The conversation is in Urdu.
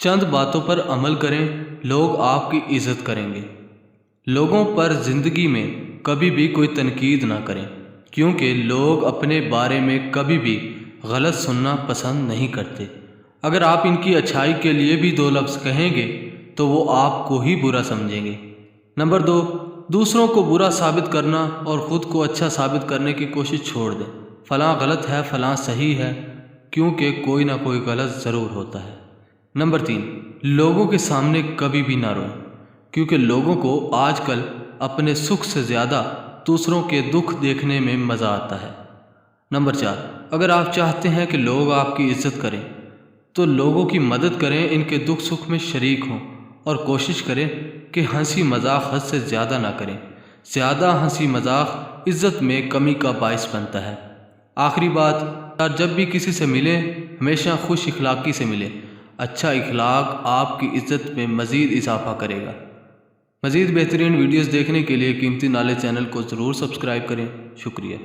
چند باتوں پر عمل کریں، لوگ آپ کی عزت کریں گے۔ لوگوں پر زندگی میں کبھی بھی کوئی تنقید نہ کریں، کیونکہ لوگ اپنے بارے میں کبھی بھی غلط سننا پسند نہیں کرتے۔ اگر آپ ان کی اچھائی کے لیے بھی 2 لفظ کہیں گے تو وہ آپ کو ہی برا سمجھیں گے۔ نمبر 2، دوسروں کو برا ثابت کرنا اور خود کو اچھا ثابت کرنے کی کوشش چھوڑ دیں۔ فلاں غلط ہے، فلاں صحیح ہے، کیونکہ کوئی نہ کوئی غلط ضرور ہوتا ہے۔ نمبر 3، لوگوں کے سامنے کبھی بھی نہ روئیں، کیونکہ لوگوں کو آج کل اپنے سکھ سے زیادہ دوسروں کے دکھ دیکھنے میں مزہ آتا ہے۔ نمبر 4، اگر آپ چاہتے ہیں کہ لوگ آپ کی عزت کریں تو لوگوں کی مدد کریں، ان کے دکھ سکھ میں شریک ہوں، اور کوشش کریں کہ ہنسی مذاق حد سے زیادہ نہ کریں۔ زیادہ ہنسی مذاق عزت میں کمی کا باعث بنتا ہے۔ آخری بات، جب بھی کسی سے ملیں ہمیشہ خوش اخلاقی سے ملیں۔ اچھا اخلاق آپ کی عزت میں مزید اضافہ کرے گا۔ مزید بہترین ویڈیوز دیکھنے کے لیے قیمتی نالج چینل کو ضرور سبسکرائب کریں۔ شکریہ۔